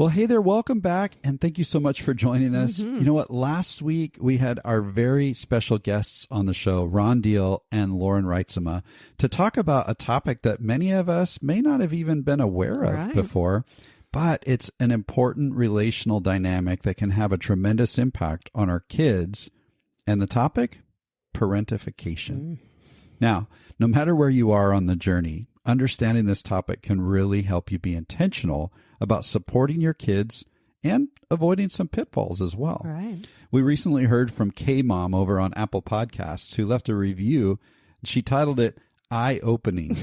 Well, hey there, welcome back, and thank you so much for joining us. You know what? Last week, we had our very special guests on the show, Ron Deal and Lauren Reitzema, to talk about a topic that many of us may not have even been aware of before, but it's an important relational dynamic that can have a tremendous impact on our kids. And the topic? Parentification. Now, no matter where you are on the journey, understanding this topic can really help you be intentional about supporting your kids and avoiding some pitfalls as well. Right. We recently heard from K-Mom over on Apple Podcasts who left a review. She titled it Eye-Opening.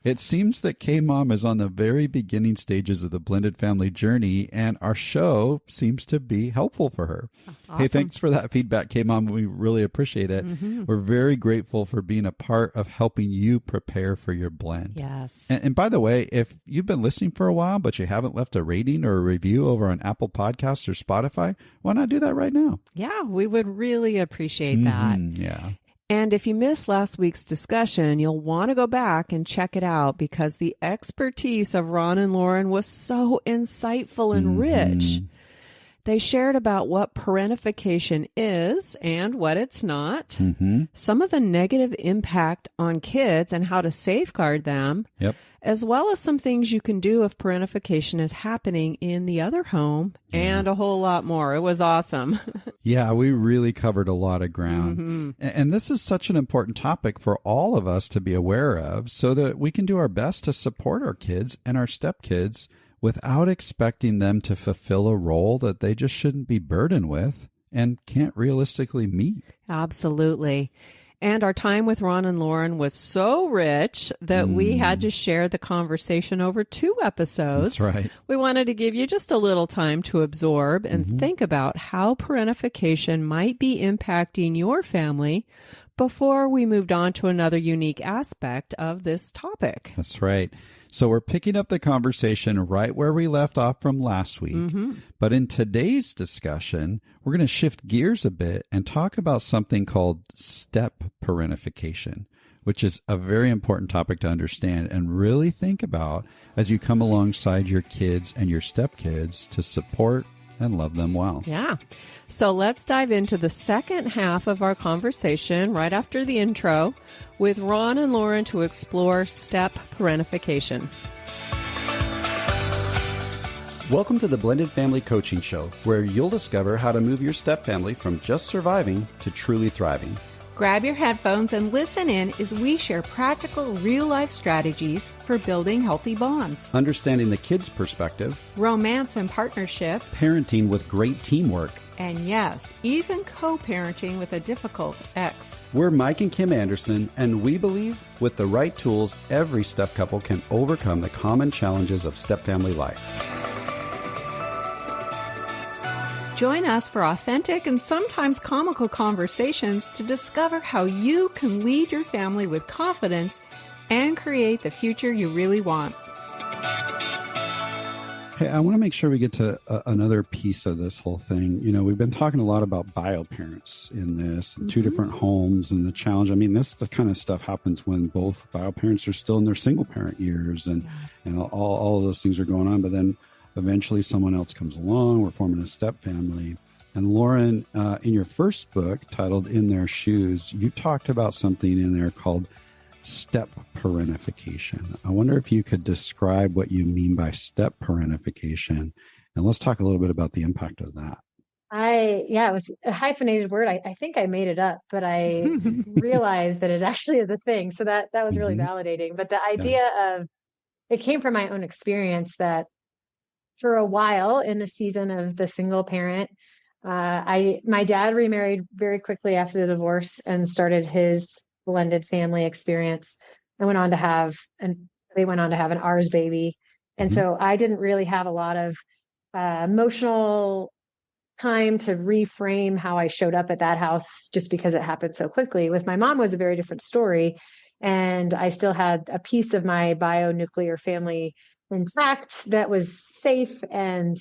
It seems that K-Mom is on the very beginning stages of the blended family journey, and our show seems to be helpful for her. Awesome. Hey, thanks for that feedback, K-Mom. We really appreciate it. We're very grateful for being a part of helping you prepare for your blend. Yes. And by the way, if you've been listening for a while, but you haven't left a rating or a review over on Apple Podcasts or Spotify, why not do that right now? Yeah, we would really appreciate that. Yeah. And if you missed last week's discussion, you'll want to go back and check it out because the expertise of Ron and Lauren was so insightful and rich. They shared about what parentification is and what it's not, some of the negative impact on kids and how to safeguard them, as well as some things you can do if parentification is happening in the other home and a whole lot more. It was awesome. Yeah, we really covered a lot of ground. And this is such an important topic for all of us to be aware of so that we can do our best to support our kids and our stepkids without expecting them to fulfill a role that they just shouldn't be burdened with and can't realistically meet. Absolutely. And our time with Ron and Lauren was so rich that we had to share the conversation over 2 episodes. That's right. We wanted to give you just a little time to absorb and think about how parentification might be impacting your family before we moved on to another unique aspect of this topic. That's right. So we're picking up the conversation right where we left off from last week. But in today's discussion, we're going to shift gears a bit and talk about something called step-parentification, which is a very important topic to understand and really think about as you come alongside your kids and your stepkids to support and love them well. Yeah. So let's dive into the second half of our conversation right after the intro with Ron and Lauren to explore step-parentification. Welcome to the Blended Family Coaching Show, where you'll discover how to move your step family from just surviving to truly thriving. Grab your headphones and listen in as we share practical, real-life strategies for building healthy bonds, Understanding the kids' perspective, romance and partnership, parenting with great teamwork. and yes, even co-parenting with a difficult ex. We're Mike and Kim Anderson, and we believe with the right tools, every step couple can overcome the common challenges of step family life. Join us for authentic and sometimes comical conversations to discover how you can lead your family with confidence and create the future you really want. Hey, I want to make sure we get to another piece of this whole thing. You know, we've been talking a lot about bio parents in this, and 2 different homes and the challenge. I mean, this the kind of stuff happens when both bio parents are still in their single parent years and all of those things are going on. But then eventually someone else comes along. We're forming a step family. And Lauren, in your first book titled In Their Shoes, you talked about something in there called Step-Parentification. I wonder if you could describe what you mean by step-parentification, and let's talk a little bit about the impact of that. It was a hyphenated word. I think I made it up, but I realized that it actually is a thing. So that was really validating. But the idea of it came from my own experience that for a while in the season of the single parent, my dad remarried very quickly after the divorce and started his blended family experience. They went on to have an ours baby. And so I didn't really have a lot of emotional time to reframe how I showed up at that house just because it happened so quickly. With my mom was a very different story. And I still had a piece of my bionuclear family intact that was safe. And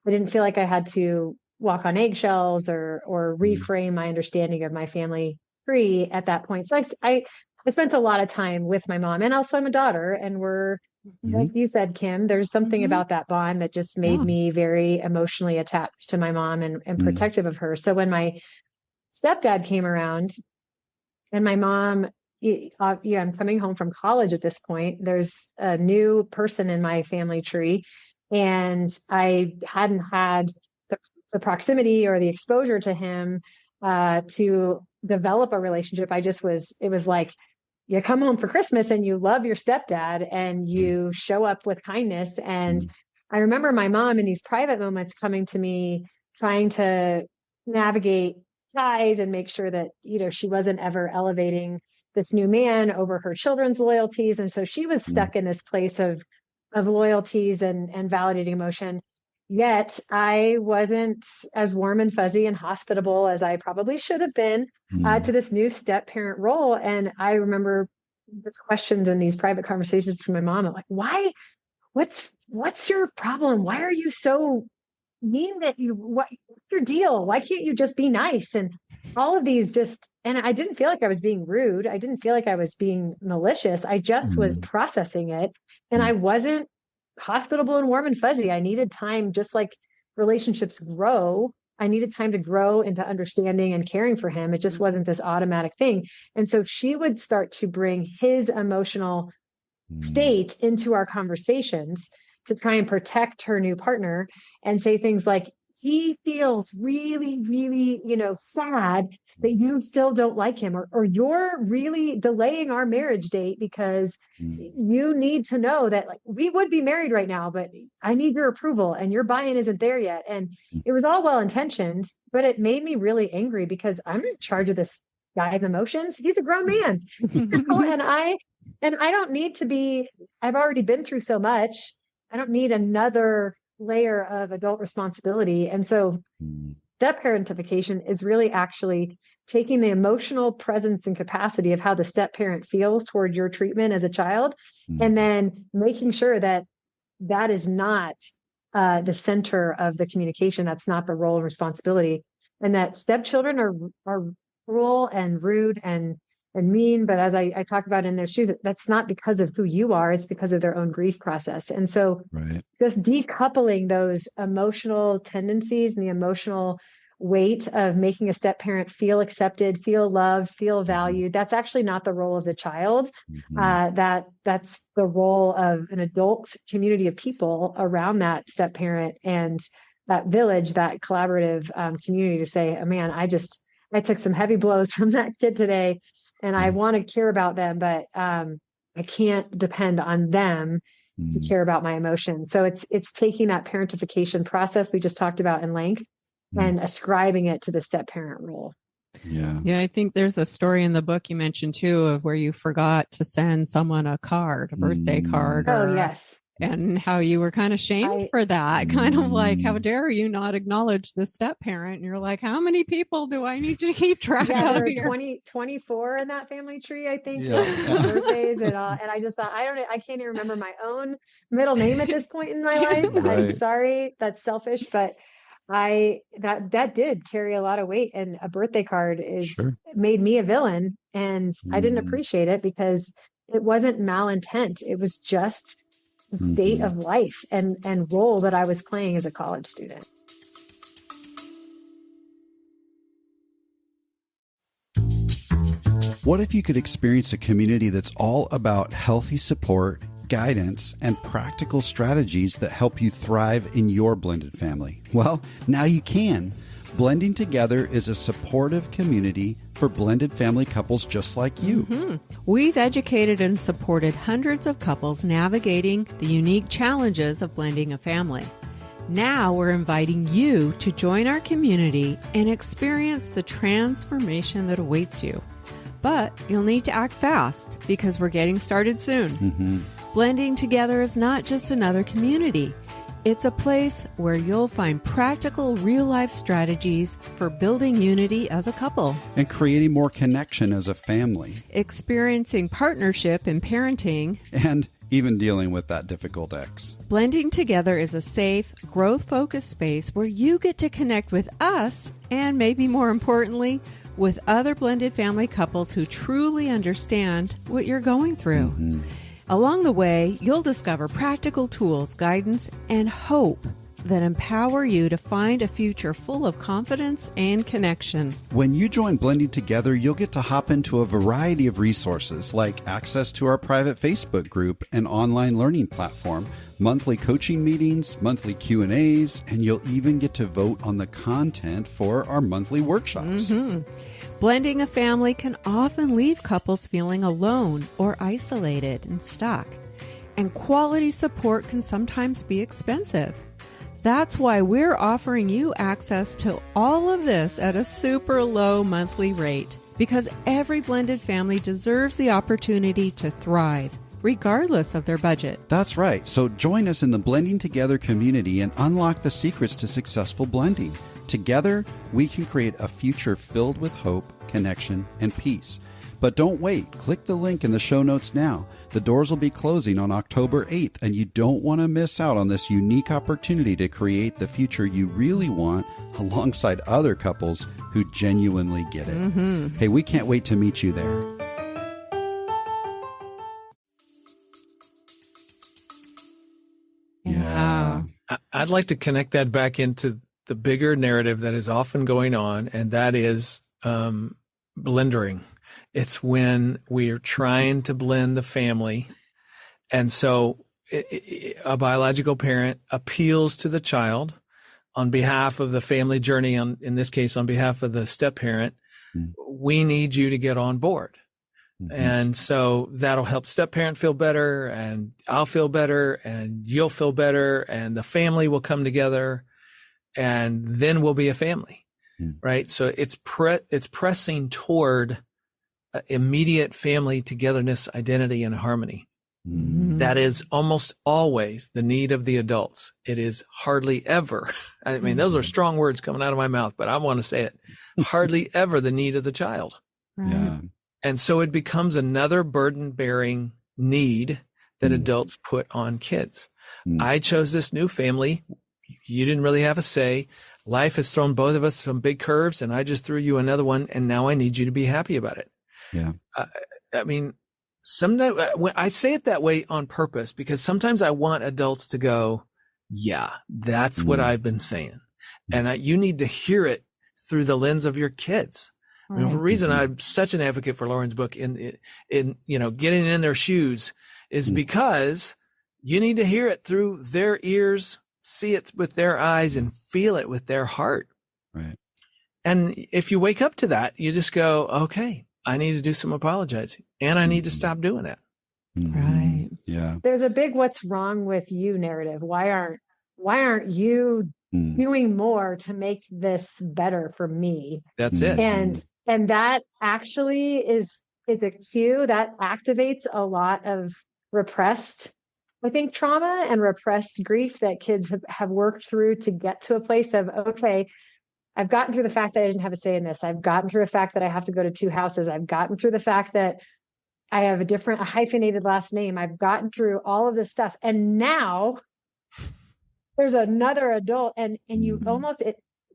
I didn't feel like I had to walk on eggshells or reframe my understanding of my family tree at that point. So I spent a lot of time with my mom, and also I'm a daughter, and we're like you said, Kim, there's something about that bond that just made me very emotionally attached to my mom and protective of her. So when my stepdad came around and my mom, I'm coming home from college at this point, there's a new person in my family tree, and I hadn't had the proximity or the exposure to him to develop a relationship. It was like, you come home for Christmas and you love your stepdad and you show up with kindness. And I remember my mom in these private moments coming to me, trying to navigate ties and make sure that, she wasn't ever elevating this new man over her children's loyalties. And so she was stuck in this place of loyalties and validating emotion. Yet I wasn't as warm and fuzzy and hospitable as I probably should have been to this new step parent role. And I remember the questions in these private conversations from my mom. I'm like, what's your problem? Why are you so mean what's your deal? Why can't you just be nice? And all of these and I didn't feel like I was being rude. I didn't feel like I was being malicious. I just was processing it. And I wasn't hospitable and warm and fuzzy. I needed time, just like relationships grow. I needed time to grow into understanding and caring for him. It just wasn't this automatic thing. And so she would start to bring his emotional state into our conversations to try and protect her new partner and say things like, he feels really, really, sad that you still don't like him, or you're really delaying our marriage date because you need to know that we would be married right now, but I need your approval and your buy-in isn't there yet. And it was all well-intentioned, but it made me really angry because I'm in charge of this guy's emotions. He's a grown man. And I don't need to be, I've already been through so much. I don't need another layer of adult responsibility. And so step-parentification is really actually taking the emotional presence and capacity of how the step parent feels toward your treatment as a child, and then making sure that that is not the center of the communication. That's not the role and responsibility. And that stepchildren are cruel and rude and mean. But as I talk about in their shoes, that's not because of who you are. It's because of their own grief process. And so just decoupling those emotional tendencies and the emotional weight of making a step parent feel accepted, feel loved, feel valued, that's actually not the role of the child. That's the role of an adult community of people around that step parent and that village, that collaborative community to say, oh, man, I took some heavy blows from that kid today. And I want to care about them, but I can't depend on them to care about my emotions. So it's taking that parentification process we just talked about in length and ascribing it to the step parent role. Yeah, I think there's a story in the book you mentioned too of where you forgot to send someone a birthday card. Oh, yes. And how you were kind of shamed for that, kind of like, how dare you not acknowledge the step parent? And you're like, how many people do I need to keep track of? There are 24 in that family tree, I think, birthdays and all. And I just thought, I can't even remember my own middle name at this point in my life. I'm sorry, that's selfish, but that did carry a lot of weight. And a birthday card made me a villain, and I didn't appreciate it because it wasn't malintent. It was just the state of life and role that I was playing as a college student. What if you could experience a community that's all about healthy support, guidance, and practical strategies that help you thrive in your blended family? Well, now you can. Blending Together is a supportive community for blended family couples just like you. We've educated and supported hundreds of couples navigating the unique challenges of blending a family. Now we're inviting you to join our community and experience the transformation that awaits you. But you'll need to act fast because we're getting started soon. Blending Together is not just another community. It's a place where you'll find practical, real-life strategies for building unity as a couple. And creating more connection as a family. Experiencing partnership in parenting. And even dealing with that difficult ex. Blending Together is a safe, growth-focused space where you get to connect with us and, maybe more importantly, with other blended family couples who truly understand what you're going through. Along the way, you'll discover practical tools, guidance, and hope that empower you to find a future full of confidence and connection. When you join Blending Together, you'll get to hop into a variety of resources like access to our private Facebook group and online learning platform, monthly coaching meetings, monthly Q&As, and you'll even get to vote on the content for our monthly workshops. Blending a family can often leave couples feeling alone or isolated and stuck, and quality support can sometimes be expensive. That's why we're offering you access to all of this at a super low monthly rate, because every blended family deserves the opportunity to thrive, regardless of their budget. That's right. So join us in the Blending Together community and unlock the secrets to successful blending. Together, we can create a future filled with hope, connection, and peace. But don't wait. Click the link in the show notes now. The doors will be closing on October 8th, and you don't want to miss out on this unique opportunity to create the future you really want alongside other couples who genuinely get it. Hey, we can't wait to meet you there. Yeah. I'd like to connect that back into the bigger narrative that is often going on, and that is blendering. It's when we are trying to blend the family. And so a biological parent appeals to the child on behalf of the family journey, in this case, on behalf of the step parent. We need you to get on board. And so that'll help step parent feel better, and I'll feel better, and you'll feel better, and the family will come together, and then we'll be a family, right? So it's pressing toward immediate family togetherness, identity, and harmony. That is almost always the need of the adults. It is hardly ever, I mean, those are strong words coming out of my mouth, but I want to say it, hardly ever the need of the child. Yeah. And so it becomes another burden-bearing need that adults put on kids. I chose this new family. You didn't really have a say. Life has thrown both of us some big curves, and I just threw you another one, and now I need you to be happy about it. Yeah. I mean, sometimes when I say it that way on purpose, because sometimes I want adults to go, yeah, that's what I've been saying. And you need to hear it through the lens of your kids. I mean, the reason I'm such an advocate for Lauren's book in getting in their shoes is because you need to hear it through their ears, see it with their eyes, and feel it with their heart. Right. And if you wake up to that, you just go, okay, I need to do some apologizing, and I need to stop doing that. Right. Yeah. There's a big "what's wrong with you" narrative. Why aren't you doing more to make this better for me? That's it. And that actually is a cue that activates a lot of repressed, I think, trauma and repressed grief that kids have worked through to get to a place of, okay, I've gotten through the fact that I didn't have a say in this. I've gotten through the fact that I have to go to 2 houses. I've gotten through the fact that I have a hyphenated last name. I've gotten through all of this stuff. And now there's another adult, and you almost,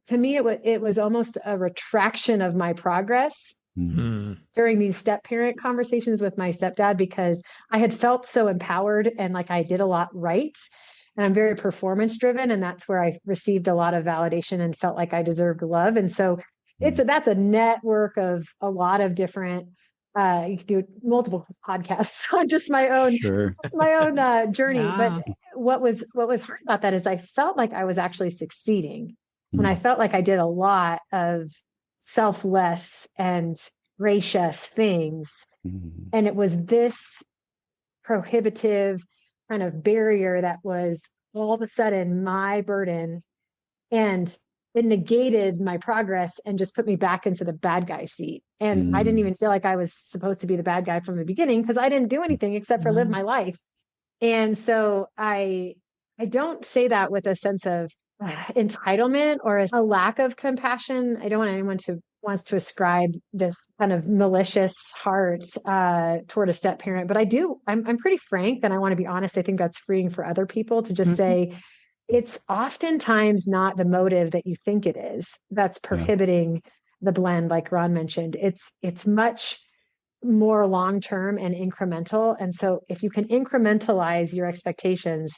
to me, it was almost a retraction of my progress during these step parent conversations with my stepdad, because I had felt so empowered and like I did a lot right. And I'm very performance driven. And that's where I received a lot of validation and felt like I deserved love. And so that's a network of a lot of different, you could do multiple podcasts on just my own journey. Yeah. But what was hard about that is I felt like I was actually succeeding. And I felt like I did a lot of selfless and gracious things. And it was this prohibitive kind of barrier that was all of a sudden my burden, and it negated my progress and just put me back into the bad guy seat. And I didn't even feel like I was supposed to be the bad guy from the beginning, because I didn't do anything except for live my life. And so I don't say that with a sense of entitlement or a lack of compassion. I don't want anyone wants to ascribe this kind of malicious heart toward a step parent, but I'm pretty frank, and I want to be honest. I think that's freeing for other people to just say, it's oftentimes not the motive that you think it is that's prohibiting the blend, like Ron mentioned. It's much more long-term and incremental. And so if you can incrementalize your expectations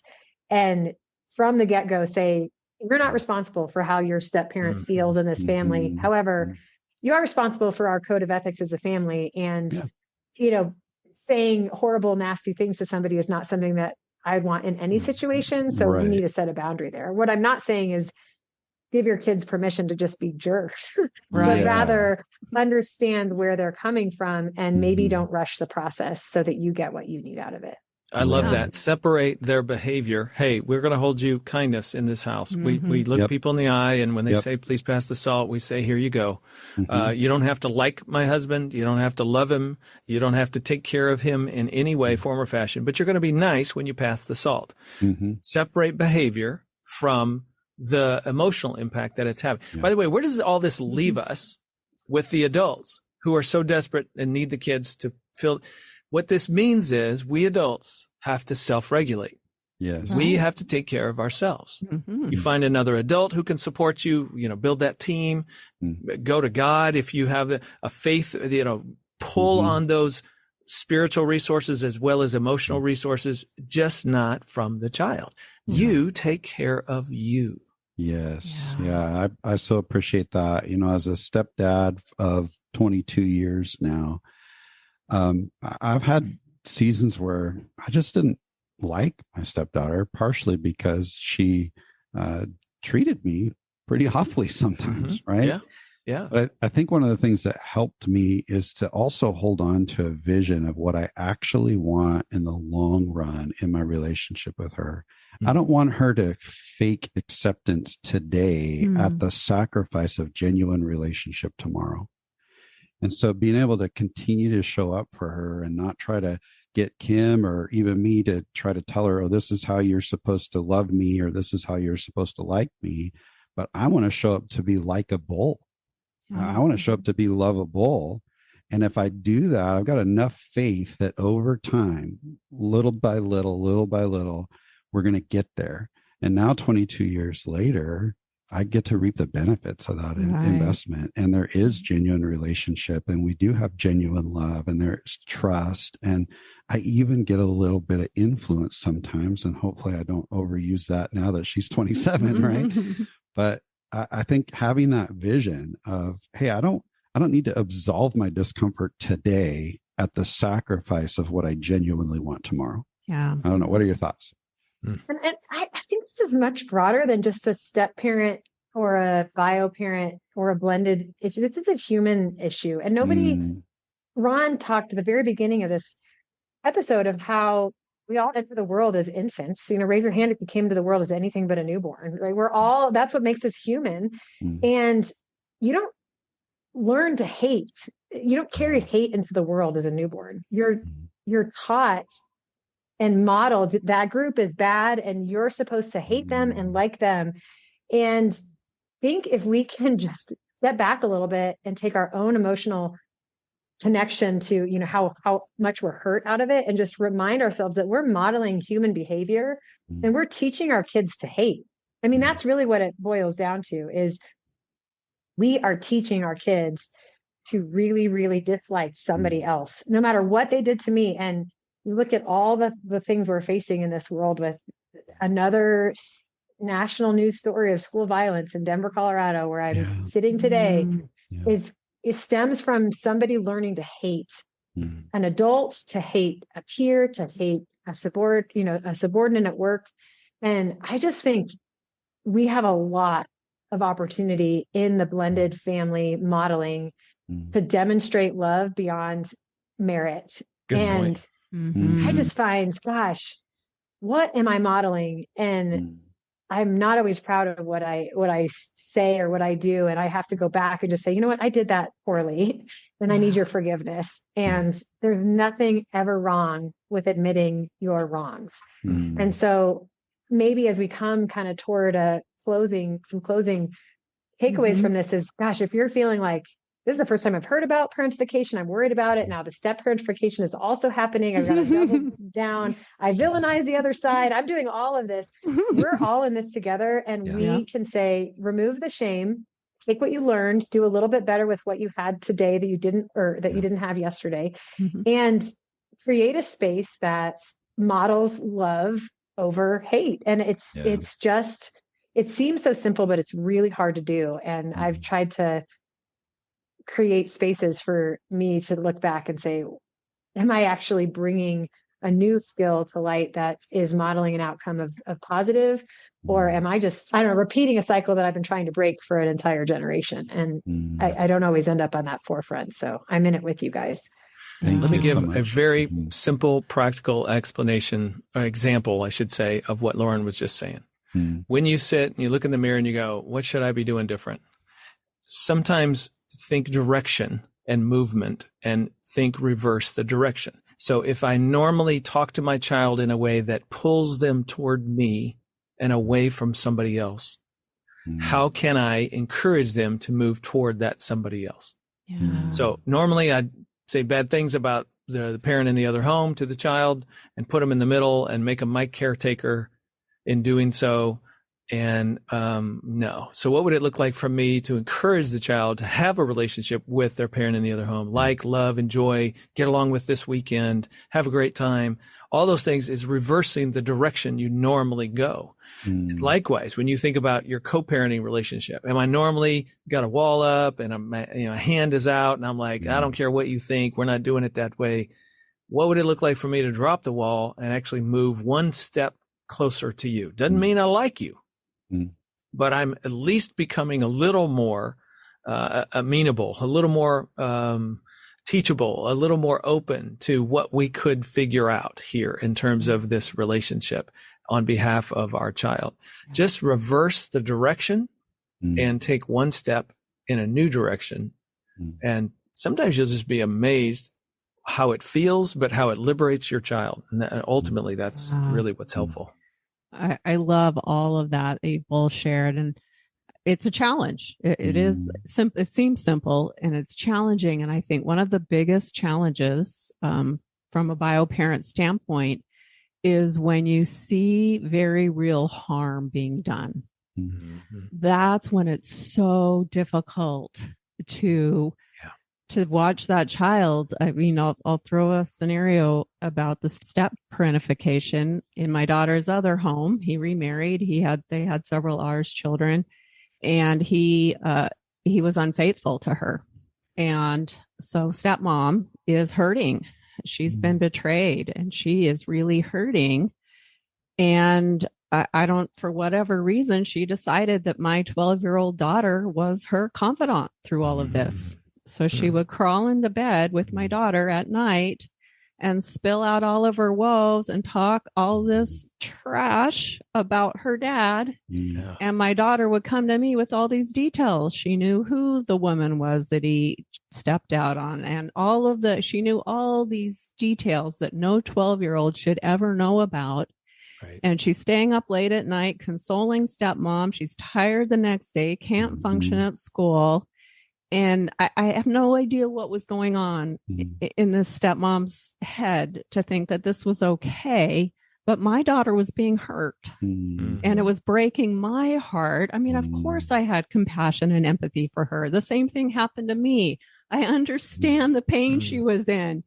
and from the get-go say, you're not responsible for how your step-parent feels in this family. However, you are responsible for our code of ethics as a family. And, saying horrible, nasty things to somebody is not something that I want in any situation. So you need to set a boundary there. What I'm not saying is give your kids permission to just be jerks, but rather understand where they're coming from and maybe don't rush the process so that you get what you need out of it. I love that. Separate their behavior. Hey, we're going to hold you kindness in this house. We look people in the eye, and when they say, please pass the salt, we say, here you go. You don't have to like my husband. You don't have to love him. You don't have to take care of him in any way, form, or fashion, but you're going to be nice when you pass the salt. Separate behavior from the emotional impact that it's having. By the way, where does all this leave us with the adults who are so desperate and need the kids to feel? What this means is we adults have to self-regulate. Yes. We have to take care of ourselves. You find another adult who can support you, build that team, go to God. If you have a faith, pull on those spiritual resources as well as emotional resources, just not from the child. You take care of you. Yes. Yeah. I so appreciate that. As a stepdad of 22 years now, I've had seasons where I just didn't like my stepdaughter, partially because she treated me pretty awfully sometimes, right? Yeah. But I think one of the things that helped me is to also hold on to a vision of what I actually want in the long run in my relationship with her. I don't want her to fake acceptance today at the sacrifice of genuine relationship tomorrow. And so being able to continue to show up for her and not try to get Kim or even me to try to tell her, oh, this is how you're supposed to love me, or this is how you're supposed to like me. But I want to show up to be likable. I want to show up to be lovable. And if I do that, I've got enough faith that over time, little by little, we're going to get there. And now 22 years later, I get to reap the benefits of that investment. And there is genuine relationship, and we do have genuine love, and there's trust. And I even get a little bit of influence sometimes. And hopefully I don't overuse that now that she's 27, right? But I think having that vision of, hey, I don't need to absolve my discomfort today at the sacrifice of what I genuinely want tomorrow. Yeah. I don't know. What are your thoughts? And I think this is much broader than just a step parent or a bio parent or a blended issue. This is a human issue. And Ron talked at the very beginning of this episode of how we all enter the world as infants. Raise your hand if you came to the world as anything but a newborn, right? That's what makes us human. And you don't learn to hate. You don't carry hate into the world as a newborn. You're taught and modeled that group is bad and you're supposed to hate them and like them. And think if we can just step back a little bit and take our own emotional connection to, how much we're hurt out of it, and just remind ourselves that we're modeling human behavior and we're teaching our kids to hate. I mean, that's really what it boils down to, is we are teaching our kids to really, really dislike somebody else, no matter what they did to me. And you look at all the things we're facing in this world with another national news story of school violence in Denver, Colorado, where I'm sitting today, it stems from somebody learning to hate an adult, to hate a peer, to hate a subordinate at work. And I just think we have a lot of opportunity in the blended family modeling to demonstrate love beyond merit. Good point. I just find, gosh, what am I modeling? And I'm not always proud of what I say or what I do. And I have to go back and just say, you know what, I did that poorly and I need your forgiveness. And there's nothing ever wrong with admitting your wrongs. And so maybe as we come kind of toward some closing takeaways from this is, gosh, if you're feeling like, this is the first time I've heard about parentification, I'm worried about it. Now the step-parentification is also happening. I've got to double down. I villainize the other side. I'm doing all of this. We're all in this together. And we can say, remove the shame, take what you learned, do a little bit better with what you had today that you didn't, or that you didn't have yesterday, and create a space that models love over hate. And it's just, it seems so simple, but it's really hard to do. And I've tried to create spaces for me to look back and say, am I actually bringing a new skill to light that is modeling an outcome of positive? Or am I just, I don't know, repeating a cycle that I've been trying to break for an entire generation? And I don't always end up on that forefront. So I'm in it with you guys. Let me give a very simple, practical explanation, or example, I should say, of what Lauren was just saying. When you sit and you look in the mirror and you go, what should I be doing different? Sometimes think direction and movement, and think reverse the direction. So if I normally talk to my child in a way that pulls them toward me and away from somebody else, how can I encourage them to move toward that somebody else? So normally I'd say bad things about the parent in the other home to the child and put them in the middle and make them my caretaker in doing so. And no. So what would it look like for me to encourage the child to have a relationship with their parent in the other home? Like, love, enjoy, get along with this weekend, have a great time. All those things is reversing the direction you normally go. Likewise, when you think about your co-parenting relationship, am I normally got a wall up and a hand is out and I'm like, I don't care what you think, we're not doing it that way. What would it look like for me to drop the wall and actually move one step closer to you? Doesn't mean I like you. But I'm at least becoming a little more amenable, a little more teachable, a little more open to what we could figure out here in terms of this relationship on behalf of our child. Just reverse the direction and take one step in a new direction. And sometimes you'll just be amazed how it feels, but how it liberates your child. And ultimately, that's really what's helpful. I love all of that you both shared, and it's a challenge. It is simple. It seems simple, and it's challenging. And I think one of the biggest challenges from a bio-parent standpoint is when you see very real harm being done. That's when it's so difficult to watch that child. I mean, I'll throw a scenario about the step-parentification in my daughter's other home. He remarried. They had several ours children, and he was unfaithful to her. And so stepmom is hurting. She's been betrayed and she is really hurting. And I don't, for whatever reason, she decided that my 12-year-old daughter was her confidant through all of this. So she would crawl into bed with my daughter at night and spill out all of her woes and talk all this trash about her dad. And my daughter would come to me with all these details. She knew who the woman was that he stepped out on, and she knew all these details that no 12-year-old should ever know about. And she's staying up late at night, consoling stepmom. She's tired the next day, can't function at school. And I have no idea what was going on in this stepmom's head to think that this was okay. But my daughter was being hurt and it was breaking my heart. I mean, of course I had compassion and empathy for her. The same thing happened to me. I understand the pain she was in,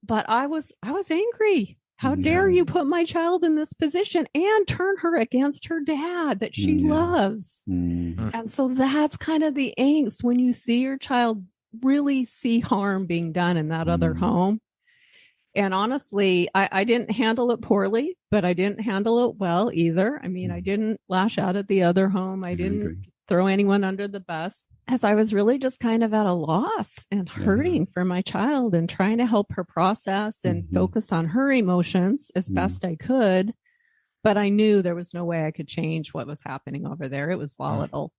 but I was angry. How dare you put my child in this position and turn her against her dad that she loves? And so that's kind of the angst when you see your child really see harm being done in that other home. And honestly, I didn't handle it poorly, but I didn't handle it well either. I mean, I didn't lash out at the other home. I didn't throw anyone under the bus, as I was really just kind of at a loss and hurting for my child and trying to help her process and focus on her emotions as best I could. But I knew there was no way I could change what was happening over there. It was volatile.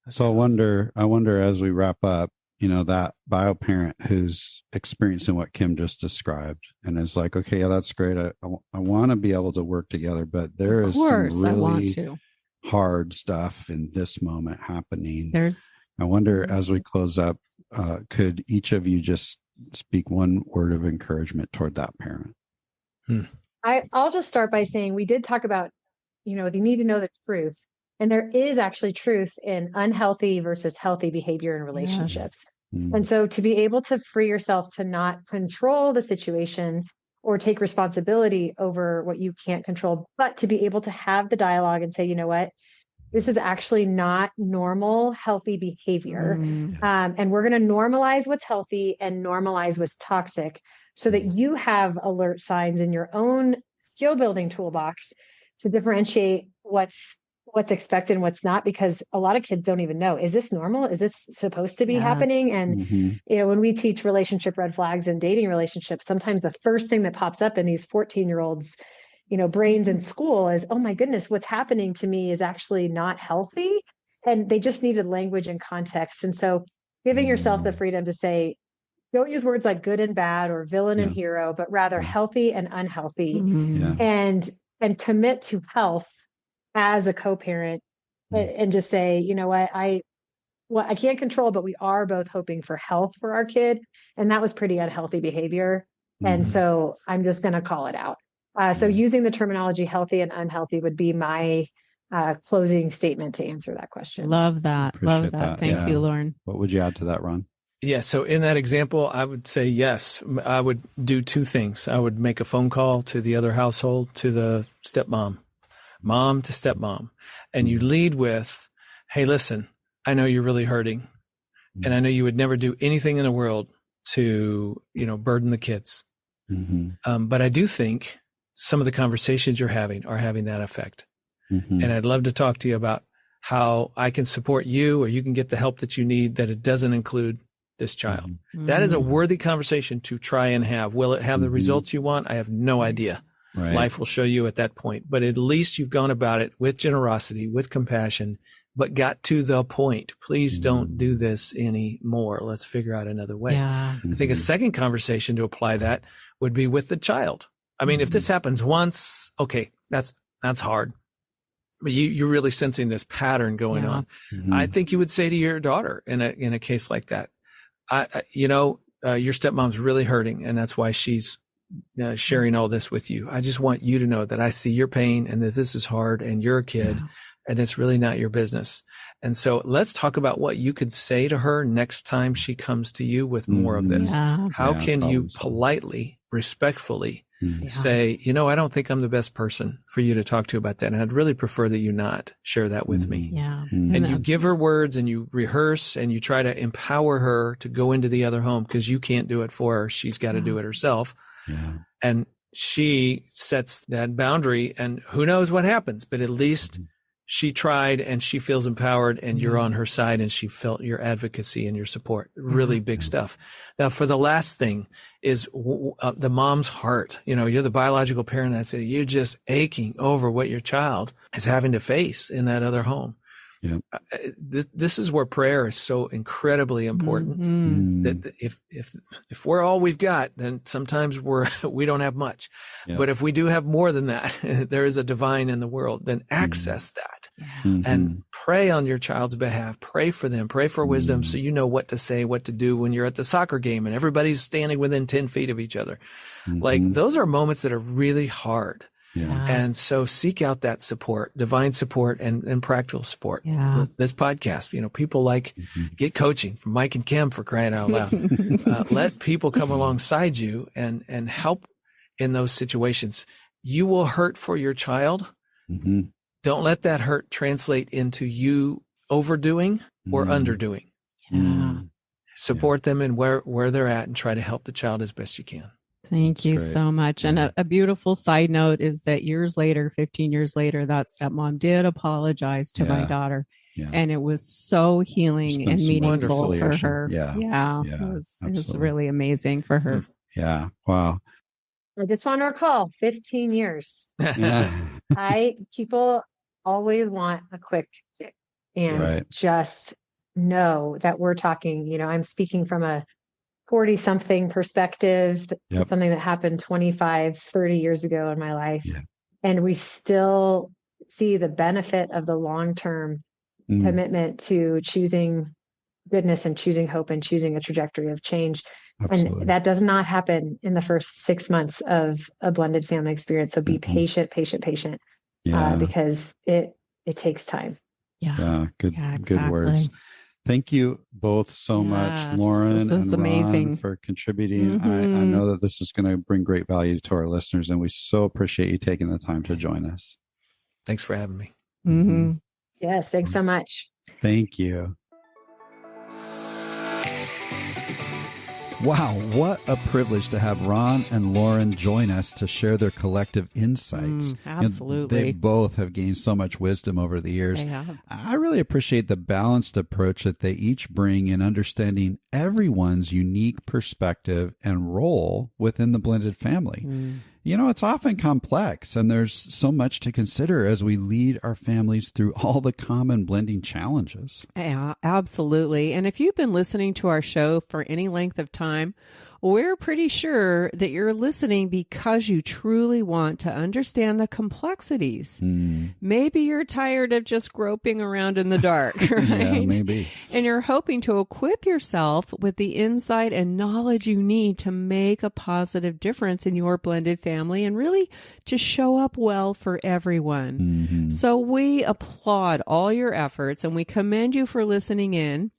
So I wonder as we wrap up, that bio parent who's experiencing what Kim just described and is like, okay, that's great. I want to be able to work together, but there is some really hard stuff in this moment happening. I wonder, as we close up, could each of you just speak one word of encouragement toward that parent? I'll just start by saying we did talk about, they need to know the truth. And there is actually truth in unhealthy versus healthy behavior in relationships. Yes. And so to be able to free yourself to not control the situation or take responsibility over what you can't control, but to be able to have the dialogue and say, you know what, this is actually not normal, healthy behavior. And we're going to normalize what's healthy and normalize what's toxic so that you have alert signs in your own skill building toolbox to differentiate what's expected and what's not, because a lot of kids don't even know, is this normal? Is this supposed to be happening? And, when we teach relationship red flags and dating relationships, sometimes the first thing that pops up in these 14-year-olds, brains in school is, oh my goodness, what's happening to me is actually not healthy. And they just needed language and context. And so giving yourself the freedom to say, don't use words like good and bad or villain and hero, but rather healthy and unhealthy, and commit to health as a co-parent, and just say, you know what, I can't control, but we are both hoping for health for our kid. And that was pretty unhealthy behavior. And so I'm just going to call it out. So using the terminology healthy and unhealthy would be my closing statement to answer that question. Love that. Love that. Thank you, Lauren. What would you add to that, Ron? Yeah. So in that example, I would say, yes, I would do two things. I would make a phone call to the other household, to the stepmom, mom to stepmom. And you lead with, hey, listen, I know you're really hurting. And I know you would never do anything in the world to, burden the kids. But I do think some of the conversations you're having are having that effect. And I'd love to talk to you about how I can support you, or you can get the help that you need, that it doesn't include this child. That is a worthy conversation to try and have. Will it have the results you want? I have no idea. Right. Life will show you at that point. But at least you've gone about it with generosity, with compassion, but got to the point. Please don't do this anymore. Let's figure out another way. Yeah. I think a second conversation to apply that would be with the child. I mean, if this happens once, okay, that's hard. But you're really sensing this pattern going on. I think you would say to your daughter in a case like that, your stepmom's really hurting, and that's why she's sharing all this with you. I just want you to know that I see your pain and that this is hard, and you're a kid, and it's really not your business. And so let's talk about what you could say to her next time she comes to you with more of this. How can you politely, respectfully say, I don't think I'm the best person for you to talk to about that. And I'd really prefer that you not share that with me. And you give her words, and you rehearse, and you try to empower her to go into the other home, because you can't do it for her. She's got to do it herself. And she sets that boundary, and who knows what happens, but at least she tried, and she feels empowered, and you're on her side, and she felt your advocacy and your support. Really big stuff. Now, for the last thing is the mom's heart. You're the biological parent that's you're just aching over what your child is having to face in that other home. This is where prayer is so incredibly important. That if we're all we've got, then sometimes we don't have much. But if we do have more than that, there is a divine in the world. Then access that and pray on your child's behalf. Pray for them. Pray for wisdom, so you know what to say, what to do when you're at the soccer game and everybody's standing within 10 feet of each other. Like, those are moments that are really hard. And so seek out that support, divine support and practical support. This podcast, people like Get Coaching from Mike and Kim, for crying out loud. Let people come alongside you and help in those situations. You will hurt for your child. Don't let that hurt translate into you overdoing or underdoing. Support them in where they're at, and try to help the child as best you can. Thank you so much. And a beautiful side note is that years later, 15 years later, that stepmom did apologize to my daughter. And it was so healing and meaningful for her. It was really amazing for her. Wow. I just want to recall 15 years. People always want a quick fix, and just know that we're talking, I'm speaking from a 40-something perspective, something that happened 25, 30 years ago in my life. And we still see the benefit of the long-term commitment to choosing goodness and choosing hope and choosing a trajectory of change. And that does not happen in the first 6 months of a blended family experience. So be patient, because it takes time. Yeah. Good, Yeah, good words. exactly. Thank you both so much, Yes, Lauren this and was Ron, amazing. for contributing. I know that this is going to bring great value to our listeners, and we so appreciate you taking the time to join us. Thanks for having me. Mm-hmm. Yes, thanks so much. Thank you. Wow, what a privilege to have Ron and Lauren join us to share their collective insights. Absolutely. They both have gained so much wisdom over the years. They have. I really appreciate the balanced approach that they each bring in understanding everyone's unique perspective and role within the blended family. You know, it's often complex, and there's so much to consider as we lead our families through all the common blending challenges. Yeah, absolutely. And if you've been listening to our show for any length of time, we're pretty sure that you're listening because you truly want to understand the complexities. Maybe you're tired of just groping around in the dark, right? Yeah, maybe. And you're hoping to equip yourself with the insight and knowledge you need to make a positive difference in your blended family and really to show up well for everyone. So we applaud all your efforts and we commend you for listening in.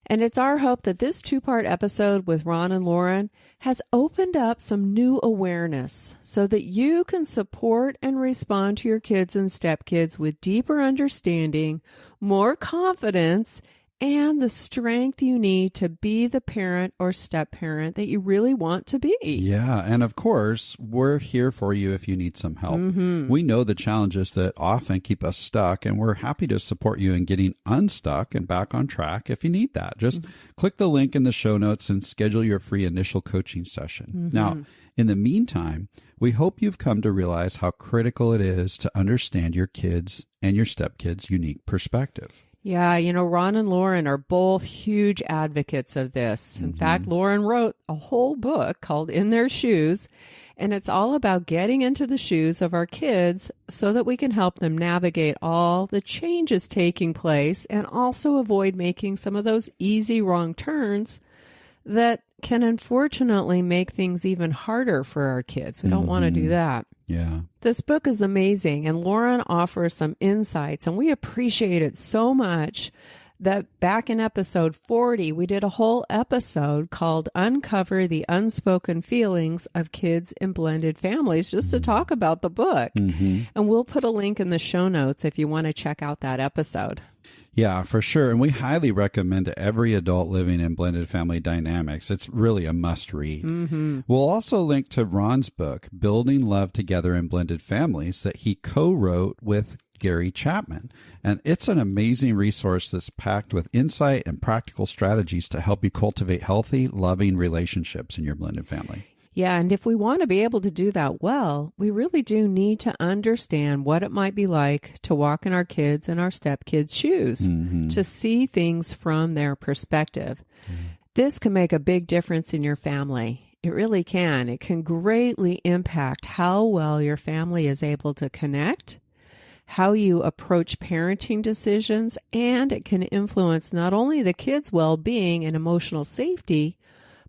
And it's our hope that this 2-part episode with Ron and Lauren has opened up some new awareness so that you can support and respond to your kids and stepkids with deeper understanding, more confidence, and the strength you need to be the parent or step-parent that you really want to be. Yeah, and of course, we're here for you if you need some help. We know the challenges that often keep us stuck, and we're happy to support you in getting unstuck and back on track if you need that. Just click the link in the show notes and schedule your free initial coaching session. Now, in the meantime, we hope you've come to realize how critical it is to understand your kids' and your stepkids' unique perspective. Yeah, you know, Ron and Lauren are both huge advocates of this. In fact, Lauren wrote a whole book called In Their Shoes, and it's all about getting into the shoes of our kids so that we can help them navigate all the changes taking place and also avoid making some of those easy wrong turns that can unfortunately make things even harder for our kids. We don't want to do that. Yeah. This book is amazing, and Lauren offers some insights, and we appreciate it so much that back in episode 40, we did a whole episode called Uncover the Unspoken Feelings of Kids in Blended Families, just to talk about the book. And we'll put a link in the show notes if you want to check out that episode. Yeah, for sure. And we highly recommend to every adult living in blended family dynamics. It's really a must read. We'll also link to Ron's book, Building Love Together in Blended Families, that he co-wrote with Gary Chapman. And it's an amazing resource that's packed with insight and practical strategies to help you cultivate healthy, loving relationships in your blended family. Yeah, and if we want to be able to do that well, we really do need to understand what it might be like to walk in our kids' and our stepkids' shoes, to see things from their perspective. This can make a big difference in your family. It really can. It can greatly impact how well your family is able to connect, how you approach parenting decisions, and it can influence not only the kids' well-being and emotional safety,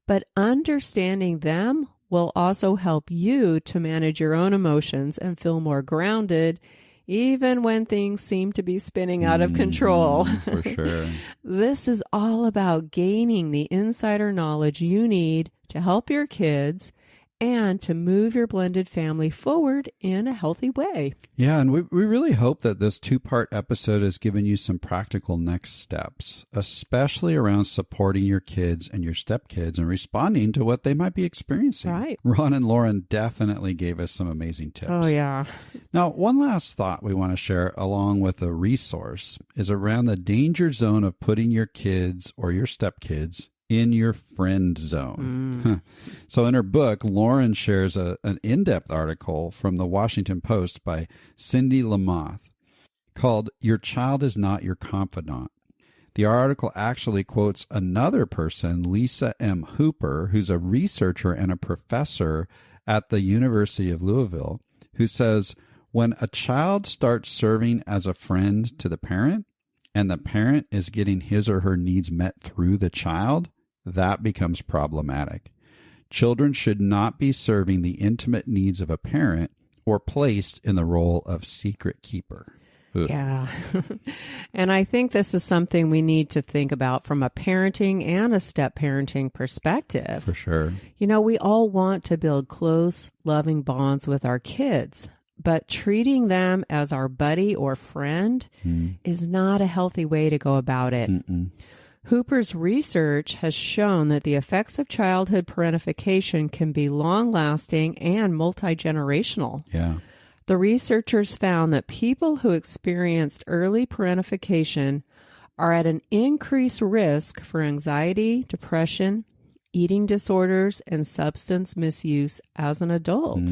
but understanding them will also help you to manage your own emotions and feel more grounded, even when things seem to be spinning out of control. For sure. This is all about gaining the insider knowledge you need to help your kids and to move your blended family forward in a healthy way. Yeah, and we really hope that this 2-part episode has given you some practical next steps, especially around supporting your kids and your stepkids and responding to what they might be experiencing. Right. Ron and Lauren definitely gave us some amazing tips. Oh, yeah. Now, one last thought we want to share along with a resource is around the danger zone of putting your kids or your stepkids in your friend zone. So in her book, Lauren shares an in-depth article from the Washington Post by Cindy Lamoth called Your Child is Not Your Confidant. The article actually quotes another person, Lisa M. Hooper, who's a researcher and a professor at the University of Louisville, who says, when a child starts serving as a friend to the parent, and the parent is getting his or her needs met through the child, that becomes problematic. Children should not be serving the intimate needs of a parent or placed in the role of secret keeper. Ugh. Yeah. And I think this is something we need to think about from a parenting and a step-parenting perspective. For sure. You know, we all want to build close, loving bonds with our kids, but treating them as our buddy or friend is not a healthy way to go about it. Hooper's research has shown that the effects of childhood parentification can be long-lasting and multi-generational. Yeah. The researchers found that people who experienced early parentification are at an increased risk for anxiety, depression, eating disorders, and substance misuse as an adult.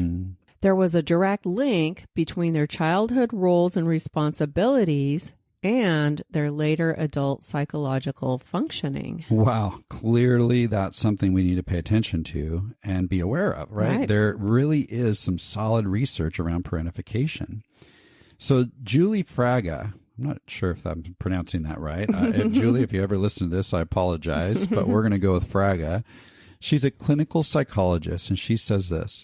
There was a direct link between their childhood roles and responsibilities and their later adult psychological functioning. Wow. Clearly, that's something we need to pay attention to and be aware of, right? There really is some solid research around parentification. So Julie Fraga, I'm not sure if I'm pronouncing that right. Julie, if you ever listen to this, I apologize, but we're going to go with Fraga. She's a clinical psychologist, and she says this: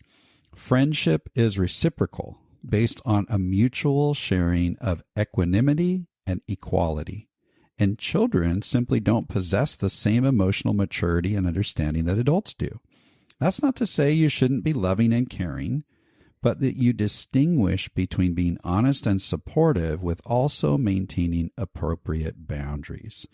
friendship is reciprocal based on a mutual sharing of equanimity and equality. And children simply don't possess the same emotional maturity and understanding that adults do. That's not to say you shouldn't be loving and caring, but that you distinguish between being honest and supportive with also maintaining appropriate boundaries.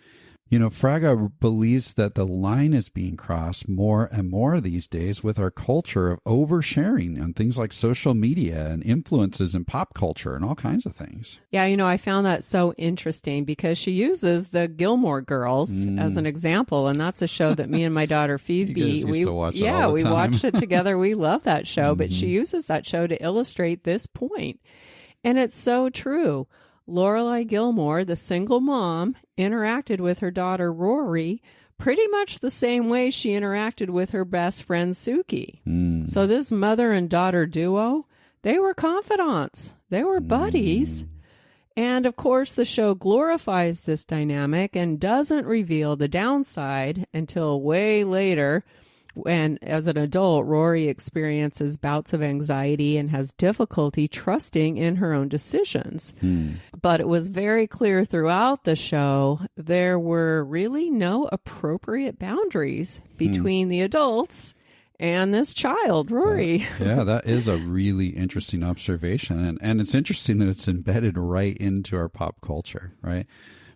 You know, Fraga believes that the line is being crossed more and more these days with our culture of oversharing and things like social media and influences in pop culture and all kinds of things. Yeah, you know, I found that so interesting because she uses the Gilmore Girls as an example, and that's a show that me and my daughter Phoebe, we watched it all the time. watched it together. We love that show, but she uses that show to illustrate this point. And it's so true. Lorelai Gilmore, the single mom, interacted with her daughter Rory pretty much the same way she interacted with her best friend Suki. So this mother and daughter duo, they were confidants. They were buddies. And of course, the show glorifies this dynamic and doesn't reveal the downside until way later, when, as an adult, Rory experiences bouts of anxiety and has difficulty trusting in her own decisions. But it was very clear throughout the show there were really no appropriate boundaries between the adults and this child, Rory. Yeah, that is a really interesting observation. And it's interesting that it's embedded right into our pop culture, right?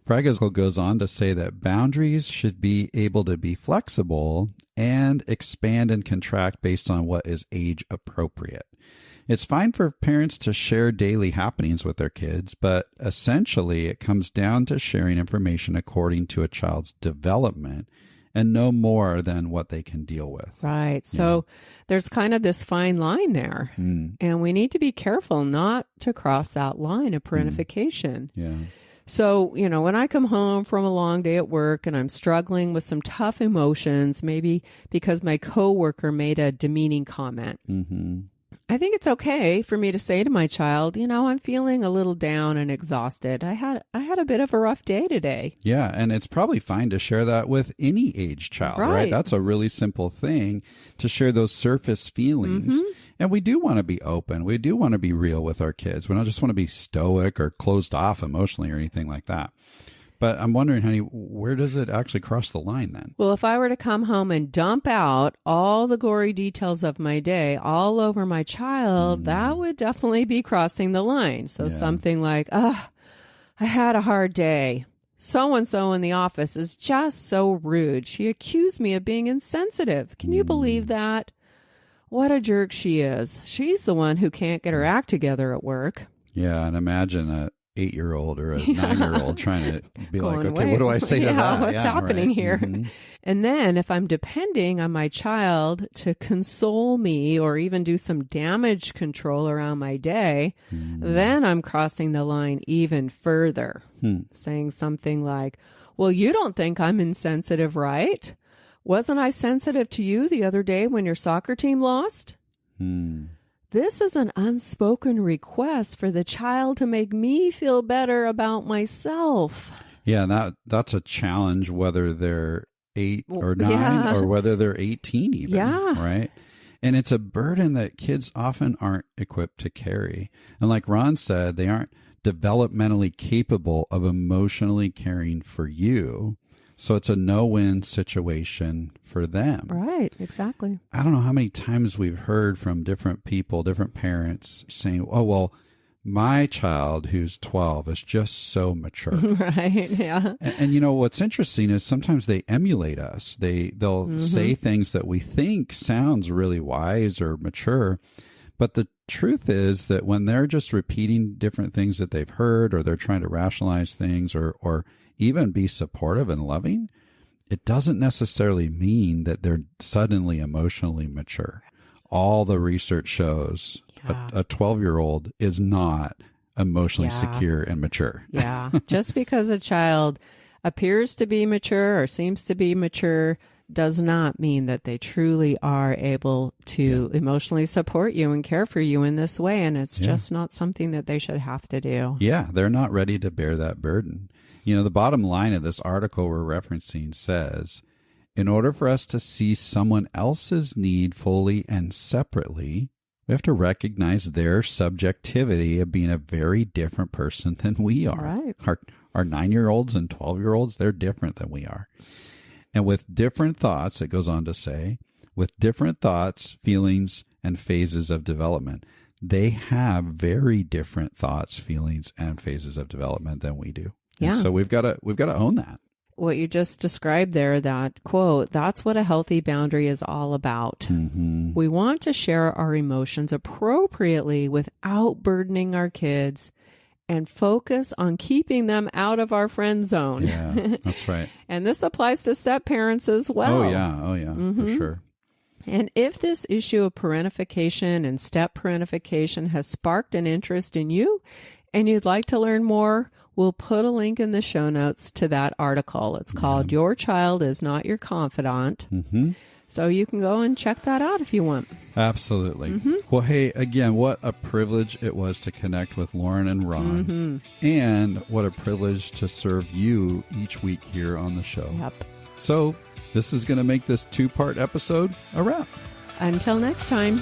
Fraga goes on to say that boundaries should be able to be flexible and expand and contract based on what is age appropriate. It's fine for parents to share daily happenings with their kids, but essentially it comes down to sharing information according to a child's development and no more than what they can deal with. Right. So there's kind of this fine line there. And we need to be careful not to cross that line of parentification. Yeah. So, you know, when I come home from a long day at work and I'm struggling with some tough emotions, maybe because my coworker made a demeaning comment, I think it's okay for me to say to my child, you know, I'm feeling a little down and exhausted. I had a bit of a rough day today. Yeah, and it's probably fine to share that with any age child, right? That's a really simple thing, to share those surface feelings. And we do want to be open. We do want to be real with our kids. We don't just want to be stoic or closed off emotionally or anything like that. But I'm wondering, honey, where does it actually cross the line then? Well, if I were to come home and dump out all the gory details of my day all over my child, that would definitely be crossing the line. So something like, I had a hard day. So-and-so in the office is just so rude. She accused me of being insensitive. Can you believe that? What a jerk she is. She's the one who can't get her act together at work. Yeah, and imagine a 8-year-old or a 9-year-old trying to be like, okay, what do I say to that? What's happening here? And then if I'm depending on my child to console me or even do some damage control around my day, then I'm crossing the line even further, saying something like, well, you don't think I'm insensitive, right? Wasn't I sensitive to you the other day when your soccer team lost? This is an unspoken request for the child to make me feel better about myself. Yeah, that's a challenge, whether they're 8 or 9 or whether they're 18 even, right? And it's a burden that kids often aren't equipped to carry. And like Ron said, they aren't developmentally capable of emotionally caring for you. So it's a no-win situation for them. Right, exactly. I don't know how many times we've heard from different people, different parents saying, oh, well, my child who's 12 is just so mature. Right, yeah. And you know, what's interesting is sometimes they emulate us. They'll say things that we think sounds really wise or mature. But the truth is that when they're just repeating different things that they've heard, or they're trying to rationalize things, or even be supportive and loving, it doesn't necessarily mean that they're suddenly emotionally mature. All the research shows a 12-year-old is not emotionally secure and mature. Yeah. Just because a child appears to be mature or seems to be mature does not mean that they truly are able to emotionally support you and care for you in this way. And it's just not something that they should have to do. Yeah, they're not ready to bear that burden. You know, the bottom line of this article we're referencing says, in order for us to see someone else's need fully and separately, we have to recognize their subjectivity of being a very different person than we are. Right. Our 9-year-olds and 12-year-olds, they're different than we are. And with different thoughts, it goes on to say, with different thoughts, feelings, and phases of development, they have very different thoughts, feelings, and phases of development than we do. Yeah. And so we've got to own that. What you just described there, that quote, that's what a healthy boundary is all about. Mm-hmm. We want to share our emotions appropriately without burdening our kids, and focus on keeping them out of our friend zone. Yeah, that's right. And this applies to step parents as well. Oh, yeah, for sure. And if this issue of parentification and step parentification has sparked an interest in you and you'd like to learn more, we'll put a link in the show notes to that article. It's called Your Child is Not Your Confidant. Mm-hmm. So you can go and check that out if you want. Absolutely. Mm-hmm. Well, hey, again, what a privilege it was to connect with Lauren and Ron. Mm-hmm. And what a privilege to serve you each week here on the show. Yep. So this is going to make this 2-part episode a wrap. Until next time.